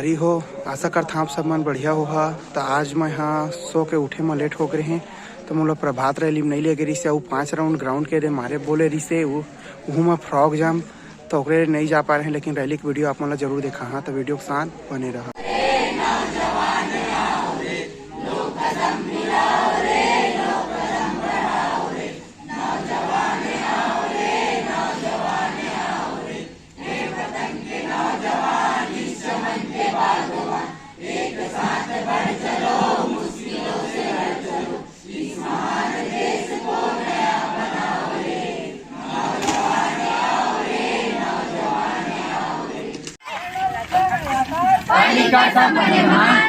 संगवारी हो, आशा करता आप सब मन बढ़िया होगा। तो आज मैं यहाँ सो के उठे में लेट हो गए हैं, तो मोला प्रभात रैली में नहीं ले गई से 5 राउंड ग्राउंड के मारे बोले रही से वहाँ में फ्रॉक जाम, तो ओकरे नहीं जा पा रहे हैं। लेकिन रैली की वीडियो आप मन जरूर देखा। हाँ, तो वीडियो के साथ बने रहा।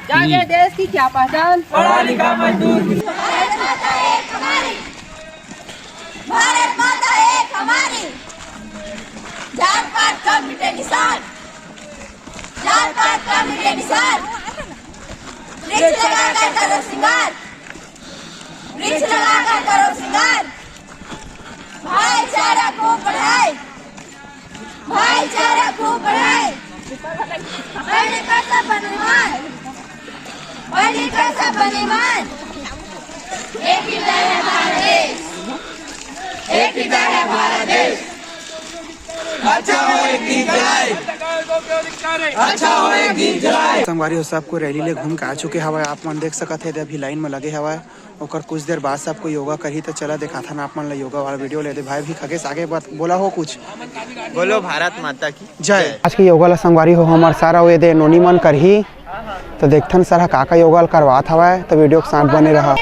जागे देश की क्या पहचान, पढ़ा लिखा मजदूर। भारत माता एक हमारी, जात पात का मिटे निशान, जात पात का मिटे निशान। वृक्ष लगाकर करो श्रृंगार, वृक्ष लगाकर करो श्रृंगार। भाईचारा को बढ़ाए, भाईचारा को बढ़ाए। पढ़ लिख कर सब बने मान, पढ़ लिख कर सब बने मान। एक ही दर है भारत देश, एक ही दर है भारत देश। अच्छा हो एक गीत जलाए, अच्छा हो एक गीत जलाए। संगवारी हो, सबको रैली ले घूम के आ चुके हवा। आप मन देख सकते हैं अभी लाइन में लगे हवा। और कुछ देर बाद सबको योगा करी, तो चला देखा था ना आप मन योगा वाला वीडियो ले दे। भाई भी खगेश आगे बात बोला हो कुछ बोलो। भारत माता की जय। आज के योगा ला संगवारी हो हमार सारा वे दे नोनी मन कर ही, तो देखथन सारा काका योगा करवात हवा। तो वीडियो के साथ बने रहा। 2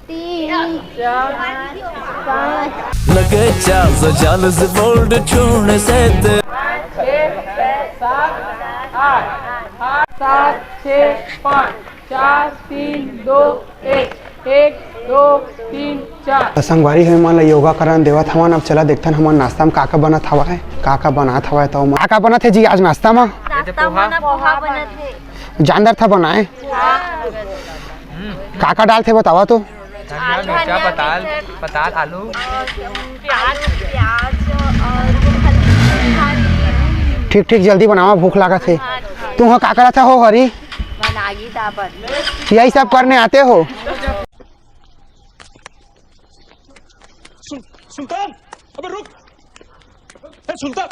3 4 5 लगे चाल से बोल्ड छूने से 7 6 5 4 3 2 1 1 2 3 4। संगवारी है मन योगा करन देवत हवन। अब चला देखथन हमन नाश्ता में काका बनत हवा है, काका बनात हवा। तो काका बनत है जी आज नाश्ता में? पोहा बनत है। जानदार था बनाए, काका डालते बतावा तो। मिर्चा, पताल, आलू, प्याज और ठीक ठीक जल्दी बनावा, भूख लागत है। तुम हो काका था हो हरी, बनागी दाबर यही सब करने आते हो? सुल्तान, अबे रुक! सुल्तान,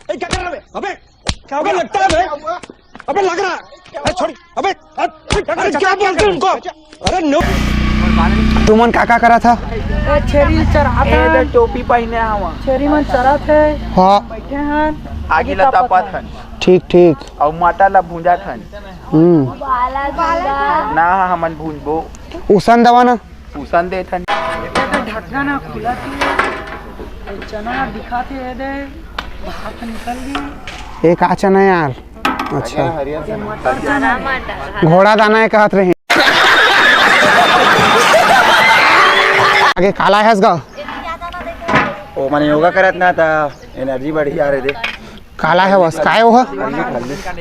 क्या कर रहा है? अबे लगता है बे? अबे लग रहा है? छोड़ी, अबे क्या बोलते हैं उनको? अरे नो! तुमन काका करा था? छेरी चरा था, टोपी पहने हवा। छेरी मन चरा थे। हाँ, बैठे हैं आगे लता पाथन ठीक ठीक। और माटा ला भूंजा थन ना हमन भूंजबो उसन दवा ना उसन दे थन। ढक्कन खुला थी, चना दिखाते है दे बाहर से निकल गई। एक आचा ना यार। अच्छा, घोड़ा दाना है कहत रहे। आगे काला है गा ओ माने योगा करत ना था, एनर्जी बढ़ी आ रही दे। काला है बस काय हो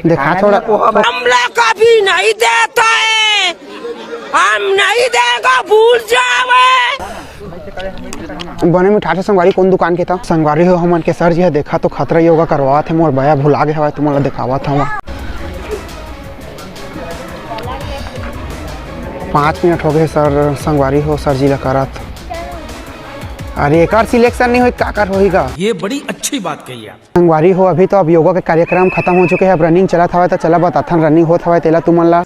देखा थोड़ा। हमला कभी नहीं देता है, हम नहीं देगा, भूल जावे। बने में ठाठे संगवारी कौन दुकान के था? संगवारी हो हमन के सर जी है, देखा तो खतरा योगा करवा थे। मोर भैया भुला गए हवा, तुमला दिखावा था वहाँ। 5 मिनट हो गए सर संगवारी हो सर जी ला करत। अरे एक सिलेक्शन नहीं हुई काकर होगा। ये बड़ी अच्छी बात कही आप। संगवारी हो अभी तो अब योगा के कार्यक्रम खत्म हो चुके हैं। अब रनिंग चला था, तो चला बताथन रनिंग होत हवा तेला तुमन ला।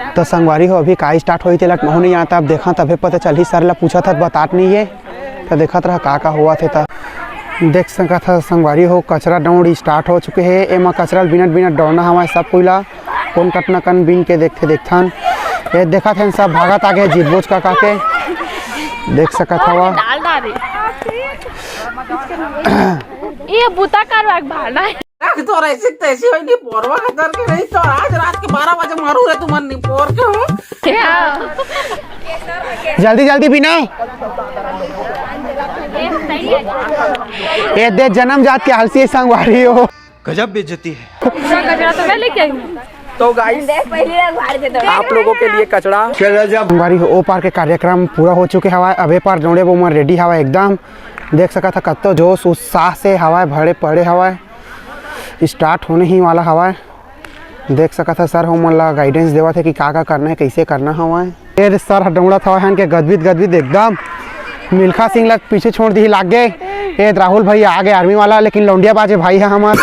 तो संगवारी हो अभी का स्टार्ट हुई तेला हो नहीं आता। अब देखा तभी पता चल ही सर ला पूछा था बतात नहीं है, तो देखा रहा का हुआ थे। तो देख सका था संगवारी हो कचरा दौड़ स्टार्ट हो चुके हैं। एमा कचरा बिनट बिनट दौड़ना हमारे सब कोईला कौन कटना कन बिन के देखते देखथन। ये देखा थे सब भागत आगे जीत बोझ का के देख सका था। ये बुता करवा भाना है। तो ऐसी तैसी होई नहीं पोरवा खतर के नहीं तो आज रात के 12 बजे मारू रे तुमन नहीं पोर के हो। जल्दी जल्दी पीना। ये देख जन्म जात के आलसी संगवारी हो। गजब बेइज्जती है। तो गाइस आप लोगों के लिए कचड़ा संगवारी हो ओ पार के कार्यक्रम पूरा हो चुके हवा। अबे पार दौड़े वो मन रेडी हवा एकदम। देख सका था कत्तो जोश उत्साह से हवा भरे पड़े हवा। स्टार्ट होने ही वाला हवा। देख सका था सर हम ला गाइडेंस देवा थे कि का करना है कैसे करना हवा। फिर सर डोंगड़ा था हन के गदबिद एकदम मिल्खा सिंह लग पीछे छोड़ दी लाग गए। ये राहुल भाई आ गए आर्मी वाला लेकिन लौंडिया बाजे भाई है हमार।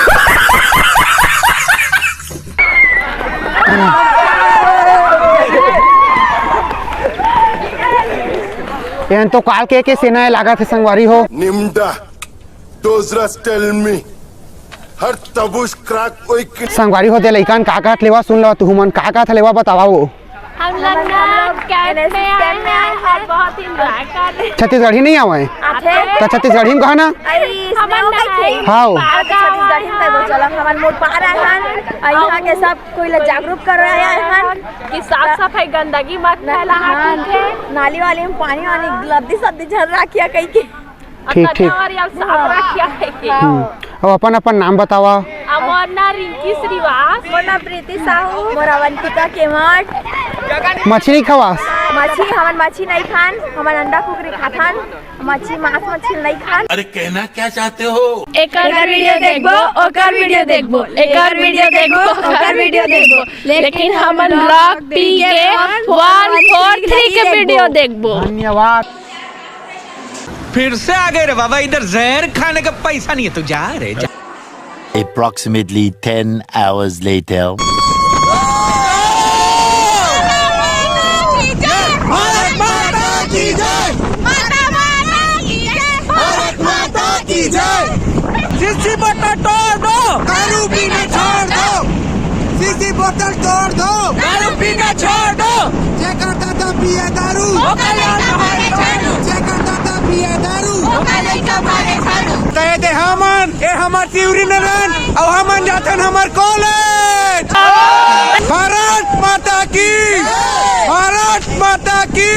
ये तो काल के सेना लगा थे संगवारी हो। Nimda, those rats tell me, हर तबुश क्राक कोई संगवारी हो दे लइकान का लेवा सुन लो तू मन का लेवा बतावा वो। हम लोग ना कैंप में आए हैं, बहुत एंजॉय कर रहे हैं। छत्तीसगढ़ी नहीं आवे तो छत्तीसगढ़ी में कहा ना हाँ छत्तीसगढ़ी में वो चला हमारे मोड़ पा रहा है। यहाँ के सब कोई जागरूक कर रहा है कि साफ सफाई गंदगी मत फैला। नाली वाली में पानी वानी लद्दी सद्दी झर रहा किया कहीं के ठीक ठीक। अब अपन अपन नाम बतावा। अमरना रिंकी श्रीवास, मोना प्रीति साहू, मोरा अवंतिका केमठ। मछली खवास मछली हमन मछली नहीं खान, हमन अंडा कुकरी खाथन। मछली मांस मछली नहीं खान। अरे कहना क्या चाहते हो? एकर वीडियो देखबो, ओकर वीडियो देखबो, एकर वीडियो देखबो, ओकर वीडियो देखबो, लेकिन हमन ब्लॉग पी के 143 के वीडियो देखबो। धन्यवाद। फिर से आ गए रे बाबा, इधर जहर खाने का पैसा नहीं है तो जा रे जा। Approximately 10 hours later. भारत माता की जय, भारत माता की जय। सीसी बोतल तोड़ दो, दारू पीना छोड़ दो। सीसी बोतल तोड़ दो, दारू पीना छोड़ दो। जे करता था पिए दारू, जे करता था पिए दारू। कहे दे हमन ए हमार तिवरी नगन और हमन जाथन हमार कॉलेज। भारत माता की, भारत माता की।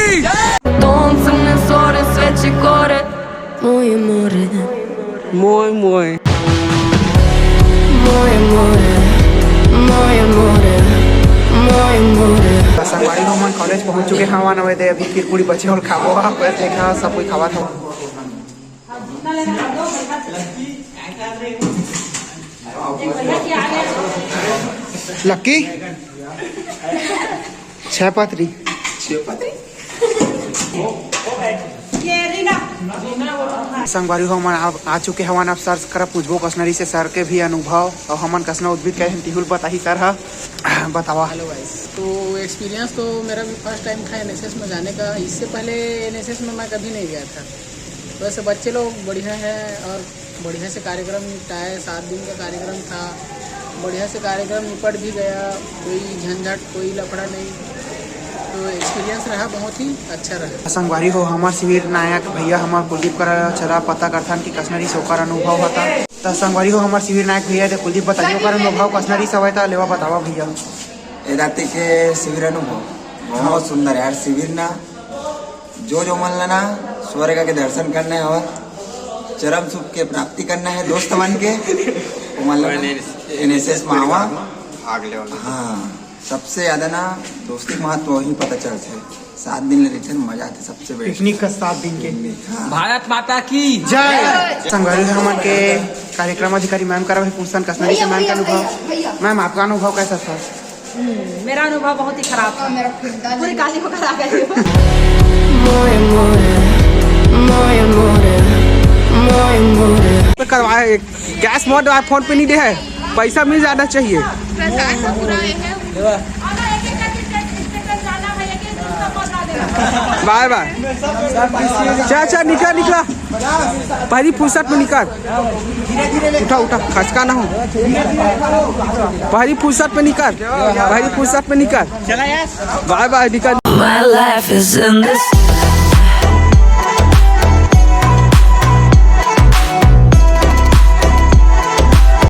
संगवारी हो मन कॉलेज पहुंच चुके हवा नवे दे अभी किरकुड़ी बचे और खाबो बस देखा सब कोई खावा था। लक्की छह पत्री संगवारी हो मन आ चुके हवन। अब सर कर पूछबो कश्मीरी से सर के भी अनुभव और हमन कसना उद्भिद कैसे तिहुल बताही सर हा बतावा। हेलो गाइस, तो एक्सपीरियंस तो मेरा भी फर्स्ट टाइम था एनएसएस में जाने का। इससे पहले एनएसएस में मैं कभी नहीं गया था। वैसे बच्चे लोग बढ़िया हैं और बढ़िया से कार्यक्रम निपटाए। 7 दिन का कार्यक्रम था, बढ़िया से कार्यक्रम निपट भी गया, कोई झंझट कोई लफड़ा नहीं। तो एक्सपीरियंस रहा बहुत ही अच्छा रहा। संगवारी हो हमार शिविर नायक भैया हमार कुलदीप कर चला पता करथन कि कसनरी से ओकर अनुभव होता। तो संगवारी हो हमार शिविर नायक भैया दे कुलदीप बताइए ओकर अनुभव कसनरी से होता लेवा बतावा भैया। ए रात के शिविर अनुभव बहुत सुंदर है यार। शिविर ना जो मन लेना स्वर्ग के दर्शन करना है और चरम सुख के प्राप्ति करना है दोस्त बन के एनएसएस में आवा। हाँ सबसे ज्यादा ना दोस्ती महत्व वही पता चलता है। 7 दिन रिटर्न मजा आते सबसे बेस्ट पिकनिक का 7 दिन के। भारत माता की जय। संगवारी हमन के कार्यक्रम अधिकारी मैम करा पूछन कसनरी से मैम का अनुभव। मैम आपका अनुभव कैसा था? मेरा अनुभव बहुत ही खराब था, पूरी काली को करा गई। करवाए कैश मोड फोन पे नहीं दे है, पैसा मिल जाना चाहिए। Bye bye. चाचा निकला पहली फुर्सत में निकल। उठा खसका ना हो, पहली फुर्सत में निकल, पहली फुर्सत में निकल। बाय बाय निकल। My life is in this